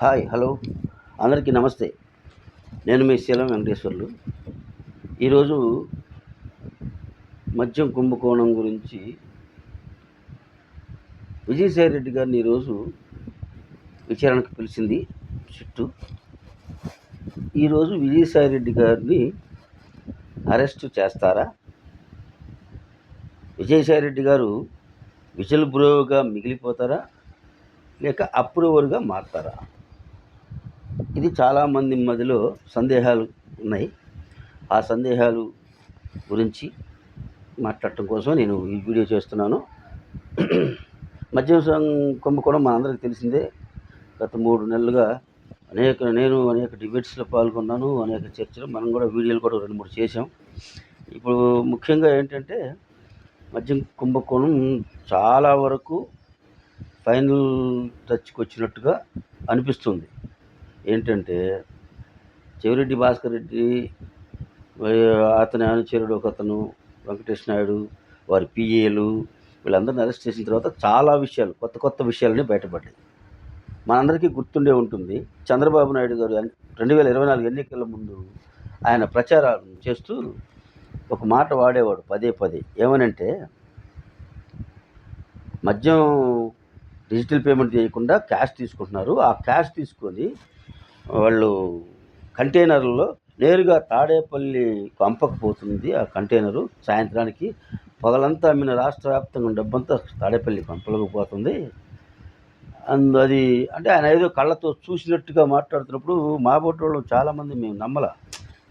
Hi hello అందరికీ నమస్తే. నేను మీ శీలం వెంకటేశ్వర్లు. ఈరోజు మద్యం కుంభకోణం గురించి విజయసాయి రెడ్డి గారిని ఈరోజు విచారణకు పిలిచింది చుట్టూ. ఈరోజు విజయసాయి రెడ్డి గారిని అరెస్ట్ చేస్తారా? విజయసాయి రెడ్డి గారు విజిల్ బ్రోగా మిగిలిపోతారా, లేక అప్రూవర్గా మారుతారా? ఇది చాలామంది మధ్యలో సందేహాలు ఉన్నాయి. ఆ సందేహాలు గురించి మాట్లాడటం కోసం నేను ఈ వీడియో చేస్తున్నాను. మద్యం కుంభకోణం మనందరికీ తెలిసిందే. గత 3 నెలలుగా అనేక డిబేట్స్లో పాల్గొన్నాను, అనేక చర్చలు, మనం కూడా వీడియోలు కూడా 2-3 చేసాం. ఇప్పుడు ముఖ్యంగా ఏంటంటే మద్యం కుంభకోణం చాలా వరకు ఫైనల్ టచ్కి వచ్చినట్టుగా అనిపిస్తుంది. ఏంటంటే చెవిరెడ్డి భాస్కర్ రెడ్డి, అతని అనుచరుడు ఒకతను వెంకటేష్ నాయుడు, వారి పిఏలు, వీళ్ళందరిని అరెస్ట్ చేసిన తర్వాత చాలా విషయాలు, కొత్త విషయాలని బయటపడ్డాయి. మనందరికీ గుర్తుండే ఉంటుంది, చంద్రబాబు నాయుడు గారు 2024 ఎన్నికల ముందు ఆయన ప్రచారాలు చేస్తూ ఒక మాట వాడేవాడు పదే. ఏమనంటే, మద్యం డిజిటల్ పేమెంట్ చేయకుండా క్యాష్ తీసుకుంటున్నారు, ఆ క్యాష్ తీసుకొని వాళ్ళు కంటైనర్లో నేరుగా తాడేపల్లి పంపకపోతుంది. ఆ కంటైనరు సాయంత్రానికి పగలంతా అమ్మిన రాష్ట్ర వ్యాప్తంగా డబ్బంతా తాడేపల్లి పంపలేకపోతుంది. అది అంటే ఆయన ఏదో కళ్ళతో చూసినట్టుగా మాట్లాడుతున్నప్పుడు మా బోటోళ్ళు చాలామంది మేము నమ్మల.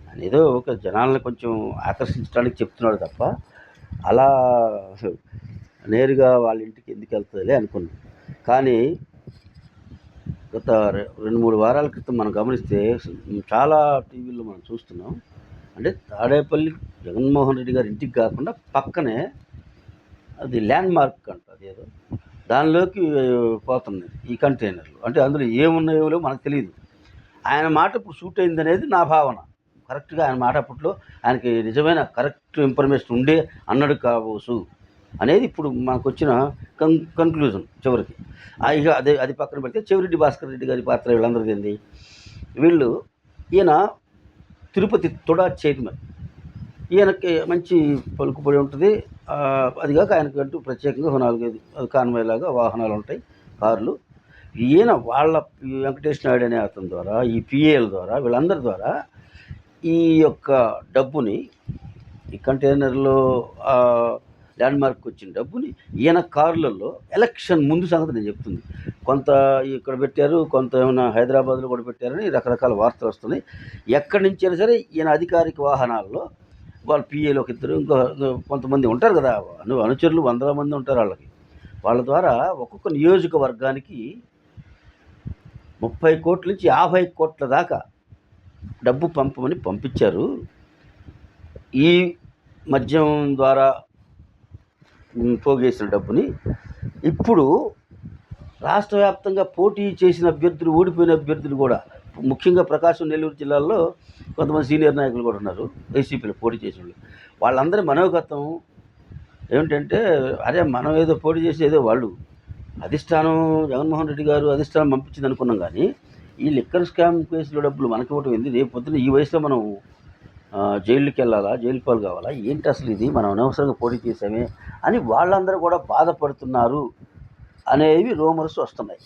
ఆయన ఏదో ఒక జనాలను కొంచెం ఆకర్షించడానికి చెప్తున్నాడు తప్ప అలా నేరుగా వాళ్ళ ఇంటికి ఎందుకు వెళ్తుందిలే అనుకున్నాం. కానీ గత 2-3 వారాల క్రితం మనం గమనిస్తే చాలా టీవీల్లో మనం చూస్తున్నాం. అంటే తాడేపల్లి జగన్మోహన్ రెడ్డి గారి ఇంటికి కాకుండా పక్కనే అది ల్యాండ్ మార్క్ అంట, అదేదో దానిలోకి పోతున్నాయి ఈ కంటైనర్లు. అంటే అందులో ఏమున్నాయో మనకు తెలియదు. ఆయన మాట ఇప్పుడు షూట్ అయింది అనేది నా భావన. కరెక్ట్గా ఆయన మాట అప్పట్లో ఆయనకి నిజమైన కరెక్ట్ ఇన్ఫర్మేషన్ ఉండే అన్నాడు కావచ్చు అనేది ఇప్పుడు మనకు వచ్చిన కన్క్లూజన్ చివరికి. ఇక అది పక్కన పెడితే చెవిరెడ్డి భాస్కర్ రెడ్డి గారి పాత్ర వీళ్ళందరిది ఏంది? ఈయన తిరుపతి తుడా చైర్మన్, ఈయనకి మంచి పలుకుబడి ఉంటుంది. అదిగాక ఆయనకంటూ ప్రత్యేకంగా 4-5 కాన్వాయ్ లాగా వాహనాలు ఉంటాయి, కార్లు. ఈయన వాళ్ళ వెంకటేష్ నాయుడు అనే అతని ద్వారా, ఈ పిఏల ద్వారా, వీళ్ళందరి ద్వారా ఈ యొక్క డబ్బుని, ఈ కంటైనర్లో ల్యాండ్ మార్క్ వచ్చిన డబ్బుని ఈయన కార్లలో ఎలక్షన్ ముందు సంగతి నేను చెప్తుంది, కొంత ఇక్కడ పెట్టారు, కొంత ఏమైనా హైదరాబాద్లో కూడా పెట్టారని రకరకాల వార్తలు వస్తున్నాయి. ఎక్కడి నుంచి అయినా సరే ఈయన అధికారిక వాహనాల్లో వాళ్ళ పిఏలు ఒక ఇద్దరు, ఇంకో కొంతమంది ఉంటారు కదా, అనుచరులు 100 మంది ఉంటారు వాళ్ళ ద్వారా ఒక్కొక్క నియోజకవర్గానికి 30 కోట్ల నుంచి 50 కోట్ల దాకా డబ్బు పంపమని పంపించారు. ఈ మద్యం ద్వారా పోగేసిన డబ్బుని ఇప్పుడు రాష్ట్ర వ్యాప్తంగా పోటీ చేసిన అభ్యర్థులు, ఓడిపోయిన అభ్యర్థులు కూడా, ముఖ్యంగా ప్రకాశం, నెల్లూరు జిల్లాల్లో కొంతమంది సీనియర్ నాయకులు కూడా ఉన్నారు వైసీపీలో పోటీ చేసిన వాళ్ళు. వాళ్ళందరి మనోగతం ఏమిటంటే, అరే మనం ఏదో పోటీ చేసి ఏదో వాళ్ళు అధిష్టానం, జగన్మోహన్ రెడ్డి గారు అధిష్టానం పంపించింది అనుకున్నాం, కానీ ఈ లిక్కర్ స్కామ్ కేసులో డబ్బులు మనకి ఇవ్వటం ఏంది? రేపు పొద్దున ఈ వయసులో మనం జైలుకి వెళ్ళాలా, జైలు పాలు కావాలా, ఏంటి అసలు ఇది, మనం అనవసరంగా పోటీ చేసామే అని వాళ్ళందరూ కూడా బాధపడుతున్నారు అనేవి రూమర్స్ వస్తున్నాయి.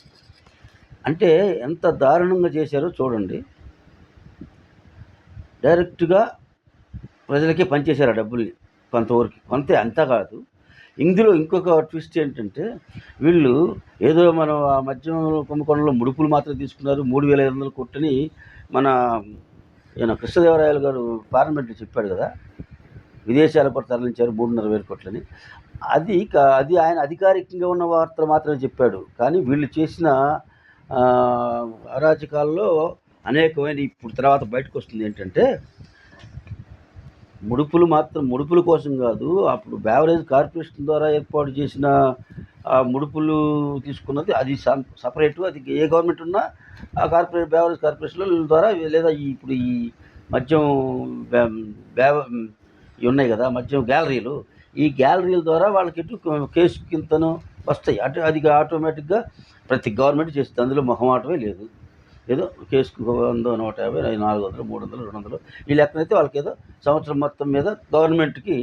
అంటే ఎంత దారుణంగా చేశారో చూడండి. డైరెక్ట్గా ప్రజలకే పనిచేశారు ఆ డబ్బుల్ని కొంతవరకు, అంతా కాదు. ఇందులో ఇంకొక ట్విస్ట్ ఏంటంటే, వీళ్ళు ఏదో మనం ఆ మద్యం కుంభకోణంలో ముడుపులు మాత్రం తీసుకున్నారు, 3,500 కోట్లని మన ఈయన కృష్ణదేవరాయలు గారు పార్లమెంట్లో చెప్పాడు కదా, విదేశాలకు కూడా తరలించారు 3,500 కోట్లని. అది ఆయన అధికారికంగా ఉన్న వార్తలు మాత్రమే చెప్పాడు. కానీ వీళ్ళు చేసిన అరాచకాల్లో అనేకమైన ఇప్పుడు తర్వాత బయటకు వస్తుంది ఏంటంటే, ముడుపుల కోసం కాదు, అప్పుడు బేవరేజ్ కార్పొరేషన్ ద్వారా ఏర్పాటు చేసిన ముడుపులు తీసుకున్నది అది సపరేటు. అది ఏ గవర్నమెంట్ ఉన్నా ఆ బేవరేజ్ కార్పొరేషన్ల ద్వారా, లేదా ఇప్పుడు ఈ మద్యం ఇవి ఉన్నాయి కదా, మద్యం గ్యాలరీలు, ఈ గ్యాలరీల ద్వారా వాళ్ళకి కేసు కింతను వస్తాయి. అది ఆటోమేటిక్గా ప్రతి గవర్నమెంట్ చేస్తుంది, అందులో మొహమాటమే లేదు. ఏదో కేసుకు 100, 150, 400, 300, 200 ఈ లెక్కనైతే వాళ్ళకేదో సంవత్సరం మొత్తం మీద గవర్నమెంట్‌కి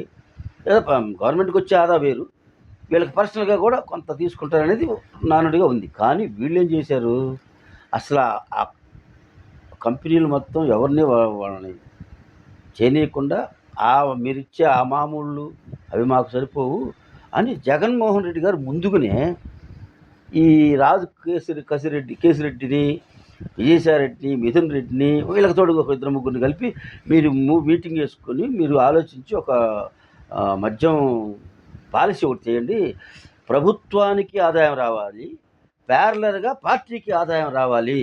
ఏదో గవర్నమెంట్‌కి వచ్చే ఆదా వేరు. వీళ్ళకి పర్సనల్‌గా కూడా కొంత తీసుకుంటారనేది నానుడిగా ఉంది. కానీ వీళ్ళేం చేశారు, అసల ఆ కంపెనీలు మొత్తం ఎవరిని వాళ్ళని చేయనీయకుండా మీరిచ్చే ఆ మామూళ్ళు అవి మాకు సరిపోవు అని జగన్మోహన్ రెడ్డి గారు ముందుగానే ఈ రాజు కేసిరెడ్డిని, విజయసాయిరెడ్డిని, మిథున్ రెడ్డిని వీళ్ళకి తోడు ఒక ఇద్దరు ముగ్గురిని కలిపి మీరు మీటింగ్ చేసుకొని మీరు ఆలోచించి ఒక మద్యం పాలసీ ఒకటి చేయండి. ప్రభుత్వానికి ఆదాయం రావాలి, ప్యారలర్‌గా పార్టీకి ఆదాయం రావాలి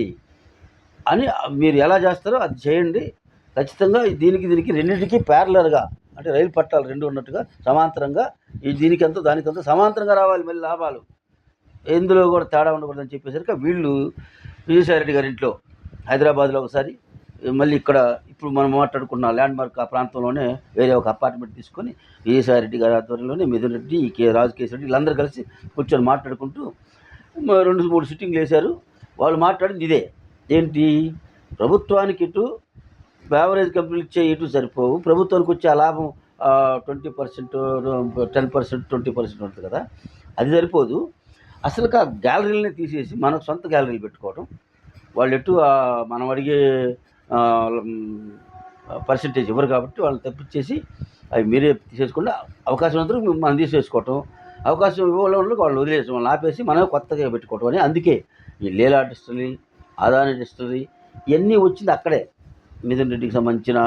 అని మీరు ఎలా చేస్తారో అది చేయండి. ఖచ్చితంగా దీనికి రెండింటికి ప్యారలర్‌గా అంటే రైలు పట్టాలు 2 ఉన్నట్టుగా సమాంతరంగా దీనికెంతో దానికెంతో సమాంతరంగా రావాలి మళ్ళీ లాభాలు. ఎందులో కూడా తేడా ఉండకూడదని చెప్పేసరికి వీళ్ళు విజయసాయిరెడ్డి గారి ఇంట్లో హైదరాబాద్లో ఒకసారి, మళ్ళీ ఇక్కడ ఇప్పుడు మనం మాట్లాడుకున్న ల్యాండ్ మార్క్ ఆ ప్రాంతంలోనే వేరే ఒక అపార్ట్మెంట్ తీసుకొని విజయసాయిరెడ్డి గారి ఆధ్వర్యంలోనే మిథున్ రెడ్డి, రాజకేశ్వరరెడ్డి వీళ్ళందరూ కలిసి కూర్చొని మాట్లాడుకుంటూ 2, 3 సిట్టింగ్లు వేశారు. వాళ్ళు మాట్లాడింది ఇదే. ఏంటి, ప్రభుత్వానికి ఇటు బెవరేజ్ కంపెనీలు ఇచ్చే ఇటు సరిపోవు, ప్రభుత్వానికి వచ్చే ఆ లాభం 20%, 10%, 20% ఉంటుంది కదా, అది సరిపోదు. అసలు గ్యాలరీలని తీసేసి మనకు సొంత గ్యాలరీలు పెట్టుకోవడం, వాళ్ళు ఎటు మనం అడిగే పర్సంటేజ్ ఇవ్వరు కాబట్టి వాళ్ళని తప్పించేసి అవి మీరే తీసేసుకుంటే అవకాశం ఉన్నందుకు మనం తీసేసుకోవటం, అవకాశం ఇవ్వడంలో వాళ్ళు వదిలేసి వాళ్ళని ఆపేసి మనమే కొత్తగా పెట్టుకోవటం అని. అందుకే ఈ లీలా డిస్టిలరీ, అదాని డిస్టిలరీ ఇవన్నీ వచ్చింది అక్కడే. మిథున్ రెడ్డికి సంబంధించిన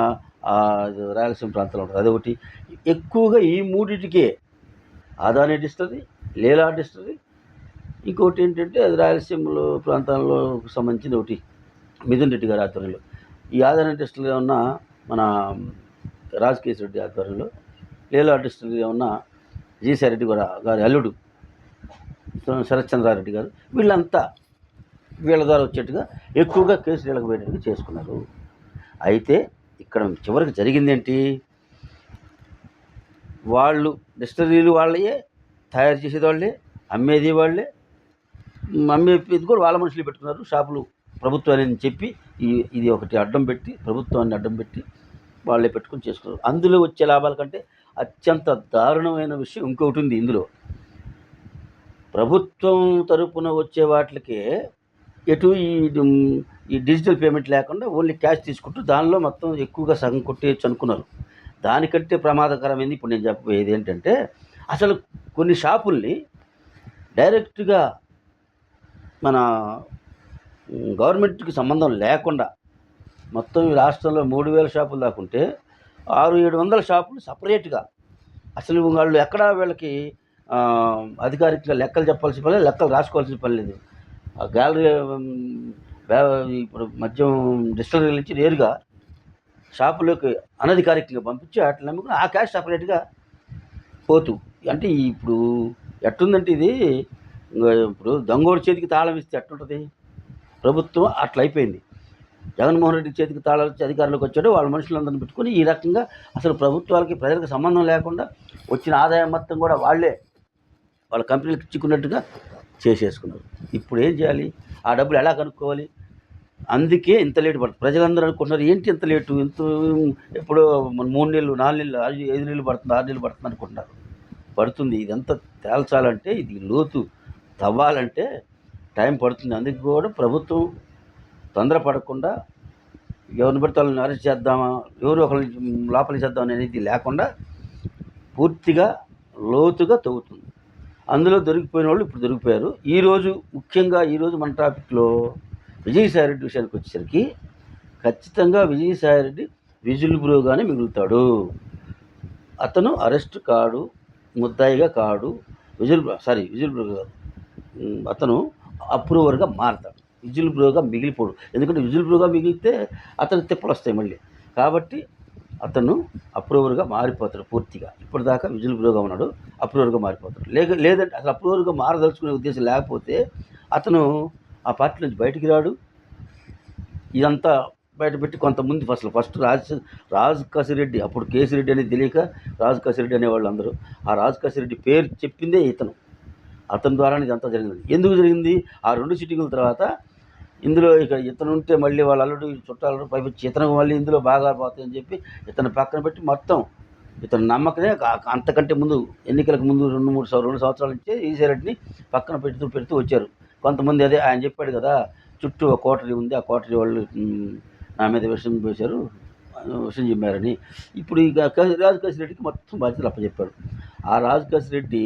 రాయలసీమ ప్రాంతంలో ఉంటుంది అదొకటి. ఎక్కువగా ఈ మూడింటికే అదాని డిస్టిలరీ, లీలా డిస్టిలరీ, ఇంకోటి ఏంటంటే అది రాయలసీమలో ప్రాంతాల్లో సంబంధించిన ఒకటి మిథున్ రెడ్డి గారి ఆధ్వర్యంలో. ఈ అదాని డిస్టిలరీ ఉన్న మన రాజకేశ్వరరెడ్డి ఆధ్వర్యంలో, లీలా డిస్టిలరీ ఉన్న విజయసాయిరెడ్డి గారి అల్లుడు శరత్చంద్రారెడ్డి గారు, వీళ్ళంతా వీళ్ళ ద్వారా వచ్చేట్టుగా ఎక్కువగా కేసులు వీళ్ళకి పోయేట్టుగా చేసుకున్నారు. అయితే ఇక్కడ చివరికి జరిగిందేంటి, వాళ్ళు డిస్టిలరీలు వాళ్ళయే, తయారు చేసేది వాళ్ళే, అమ్మేది వాళ్ళే, అమ్మేది కూడా వాళ్ళ మనుషులు పెట్టుకున్నారు. షాపులు ప్రభుత్వాన్ని చెప్పి ఇది ఒకటి అడ్డం పెట్టి, ప్రభుత్వాన్ని అడ్డం పెట్టి వాళ్ళే పెట్టుకొని చేసుకున్నారు. అందులో వచ్చే లాభాల కంటే అత్యంత దారుణమైన విషయం ఇంకొకటి ఉంది ఇందులో. ప్రభుత్వం తరపున వచ్చే వాటికే ఎటు ఈ డిజిటల్ పేమెంట్ లేకుండా ఓన్లీ క్యాష్ తీసుకుంటూ దానిలో మొత్తం ఎక్కువగా సగం కొట్టేయచ్చు అనుకున్నారు. దానికంటే ప్రమాదకరమైంది ఇప్పుడు నేను చెప్పబోయేది ఏంటంటే, అసలు కొన్ని షాపుల్ని డైరెక్ట్గా మన గవర్నమెంట్కి సంబంధం లేకుండా మొత్తం ఈ రాష్ట్రంలో 3000 షాపులు దాకా ఉంటే 600-700 షాపులు సపరేట్గా, అసలు వాళ్ళు ఎక్కడా వీళ్ళకి అధికారికంగా లెక్కలు చెప్పాల్సిన పని లేదు, లెక్కలు రాసుకోవాల్సిన పని లేదు. ఆ గ్యాలరీ ఇప్పుడు మద్యం డిస్టిలరీ నుంచి నేరుగా షాపులోకి అనధికారికంగా పంపించి వాటిని నమ్ముకుని ఆ క్యాష్ సపరేట్గా పోతూ, అంటే ఇప్పుడు ఎట్టుందంటే ఇది ఇప్పుడు దొంగోడి చేతికి తాళం ఇస్తే ఎట్టుంటుంది, ప్రభుత్వం అట్లా అయిపోయింది. జగన్మోహన్ రెడ్డి చేతికి తాళాలు ఇచ్చి అధికారంలోకి వచ్చాడు, వాళ్ళ మనుషులందరినీ పెట్టుకుని ఈ రకంగా అసలు ప్రభుత్వాలకి ప్రజలకు సంబంధం లేకుండా వచ్చిన ఆదాయం మొత్తం కూడా వాళ్ళ కంపెనీలకు ఇచ్చుకున్నట్టుగా చేసేసుకున్నారు. ఇప్పుడు ఏం చేయాలి, ఆ డబ్బులు ఎలా కనుక్కోవాలి? అందుకే ఇంత లేటు పడుతుంది. ప్రజలందరూ అనుకుంటున్నారు ఏంటి ఇంత లేటు, ఎప్పుడో 3 నెలలు, 4 నెలలు, 5 నెలలు పడుతుంది, 6 నెలలు పడుతుంది అనుకుంటున్నారు. పడుతుంది. ఇదంతా తేల్చాలంటే, ఇది లోతు తవ్వాలంటే టైం పడుతుంది. అందుకు కూడా ప్రభుత్వం తొందరపడకుండా ఎవరిని పడితే వాళ్ళని అరెస్ట్ చేద్దామా, ఎవరు ఒకరిని లోపలికి చేద్దాం అనేది లేకుండా పూర్తిగా లోతుగా తవ్వుతుంది. అందులో దొరికిపోయిన వాళ్ళు ఇప్పుడు దొరికిపోయారు. ముఖ్యంగా ఈరోజు మన టాపిక్లో విజయసాయిరెడ్డి విషయానికి వచ్చేసరికి ఖచ్చితంగా విజయసాయిరెడ్డి విజిల్ బ్రోగానే మిగులుతాడు. అతను అరెస్ట్ కాడు, ముద్దాయిగా కాడు, విజిల్ బ్రో కాదు, అతను అప్రూవర్గా మారతాడు. విజిల్ బ్రోగా మిగిలిపోడు. ఎందుకంటే విజిల్ బ్రోగా మిగిలితే అతను తిప్పలు వస్తాయి మళ్ళీ. కాబట్టి అతను అప్రూవర్గా మారిపోతాడు పూర్తిగా. ఇప్పటిదాకా విజిల్ బ్రోగా ఉన్నాడు, అప్రూవర్గా మారిపోతాడు. లేదంటే అసలు అప్రూవర్గా మారదలుచుకునే ఉద్దేశం లేకపోతే అతను ఆ పార్టీ నుంచి బయటికి రాడు. ఇదంతా బయటపెట్టి కొంతమంది ఫస్ట్ రాజు కసిరెడ్డి, అప్పుడు కేసిరెడ్డి అనేది తెలియక రాజు కసిరెడ్డి అనేవాళ్ళు అందరూ. ఆ రాజు కసిరెడ్డి పేరు చెప్పిందే అతని ద్వారానే ఇదంతా జరిగింది. ఎందుకు జరిగింది? ఆ 2 సిట్టింగుల తర్వాత ఇందులో ఇక ఇతను ఉంటే మళ్ళీ వాళ్ళ అల్లుడు చుట్టాలు పైపించి ఇతను మళ్ళీ ఇందులో బాగా పోతాయని చెప్పి ఇతను పక్కన పెట్టి మొత్తం ఇతను నమ్మకమే అంతకంటే ముందు ఎన్నికలకు ముందు 2 సంవత్సరాల నుంచే ఈశ్వర్ రెడ్డిని పక్కన పెడుతూ వచ్చారు. కొంతమంది అదే ఆయన చెప్పాడు కదా, చుట్టూ ఒక కోటరీ ఉంది, ఆ కోటరీ వాళ్ళు నా మీద విషం పోశారు, విషం చెప్పారని. ఇప్పుడు ఇక రాజకేశ్ రెడ్డికి మొత్తం బాధ్యతలు అప్పచెప్పాడు. ఆ రాజకేశ్ రెడ్డి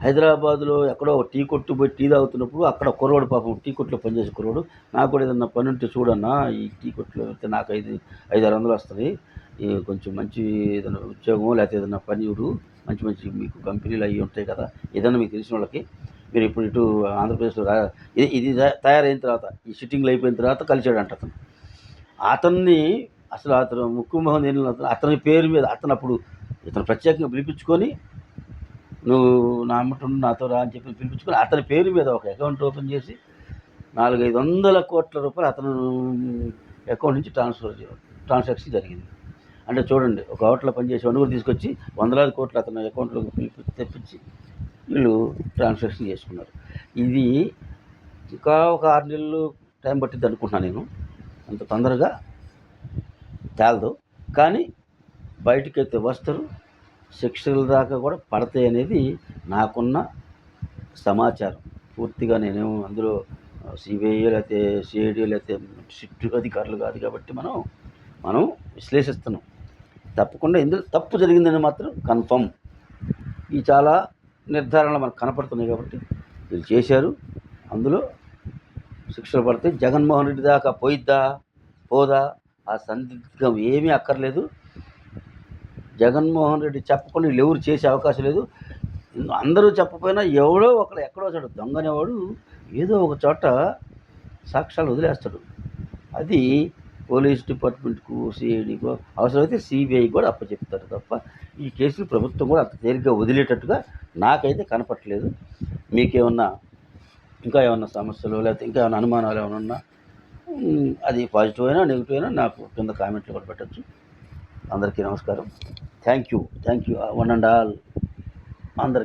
హైదరాబాద్లో ఎక్కడో టీ కొట్టు పోయి టీ తాగుతున్నప్పుడు అక్కడ కుర్రోడు పాపం టీ కొట్టులో పనిచేసే కుర్రోడు, నాకు కూడా ఏదన్నా పని ఉంటే చూడన్నా, ఈ టీ కొట్టులో వెళ్తే నాకు 500-600 వస్తుంది, కొంచెం మంచి ఏదైనా ఉద్యోగం లేకపోతే ఏదైనా పని చూడు, మంచి మీకు కంపెనీలు అవి ఉంటాయి కదా, ఏదైనా మీకు తెలిసిన వాళ్ళకి మీరు ఇప్పుడు ఇటు ఆంధ్రప్రదేశ్లో ఇది తయారైన తర్వాత ఈ సిట్టింగ్లు అయిపోయిన తర్వాత కలిసాడంట అతను. అతన్ని అసలు అతను ముక్కు మొహం అతని పేరు మీద అప్పుడు ఇతను ప్రత్యేకంగా పిలిపించుకొని, నువ్వు నా అమ్మటుండు నాతో రా అని చెప్పి పిలిపించుకొని అతని పేరు మీద ఒక అకౌంట్ ఓపెన్ చేసి 400-500 కోట్ల రూపాయలు అతను అకౌంట్ నుంచి ట్రాన్సాక్షన్ జరిగింది. అంటే చూడండి, ఒక హోటల్లో పనిచేసేవాడిని కూడా తీసుకొచ్చి వందలాది కోట్లు అతని అకౌంట్లోకి తెప్పించి వీళ్ళు ట్రాన్సాక్షన్ చేసుకున్నారు. ఇది ఇంకా ఒక 6 నెలలు టైం పట్టిద్ది అనుకుంటున్నాను నేను, అంత తొందరగా తేలదు. కానీ బయటకైతే వస్తారు, శిక్షల దాకా కూడా పడతాయి అనేది నాకున్న సమాచారం. పూర్తిగా నేనేమో అందులో సిబిఐ లేకపోతే సిఐడి లేకపోతే సిట్ అధికారులు కాదు కాబట్టి మనం విశ్లేషిస్తున్నాం. తప్పకుండా ఇందులో తప్పు జరిగిందని మాత్రం కన్ఫర్మ్. ఈ చాలా నిర్ధారణలు మనకు కనపడుతున్నాయి కాబట్టి వీళ్ళు చేశారు, అందులో శిక్షలు పడతాయి. జగన్మోహన్ రెడ్డి దాకా పోదా ఆ సందిగ్ధం ఏమీ అక్కర్లేదు. జగన్మోహన్ రెడ్డి చెప్పకుండా వీళ్ళు ఎవరు చేసే అవకాశం లేదు. అందరూ చెప్పకపోయినా ఎవడో ఒకడు ఎక్కడో చోట దొంగనేవాడు ఏదో ఒక చోట సాక్ష్యాలు వదిలేస్తాడు. అది పోలీస్ డిపార్ట్మెంట్కు, సిఐడికో, అవసరమైతే సిబిఐ కూడా అప్పచెప్తారు తప్ప ఈ కేసులు ప్రభుత్వం కూడా అంత తేలిగ్గా వదిలేటట్టుగా నాకైతే కనపట్లేదు. మీకేమన్నా ఇంకా ఏమన్నా సమస్యలు లేకపోతే ఇంకా ఏమైనా అనుమానాలు ఏమైనా ఉన్నా అది పాజిటివ్ అయినా నెగిటివ్ అయినా నాకు కింద కామెంట్లు కూడా పెట్టచ్చు. అందరికీ నమస్కారం. Thank you one and all అందరికీ.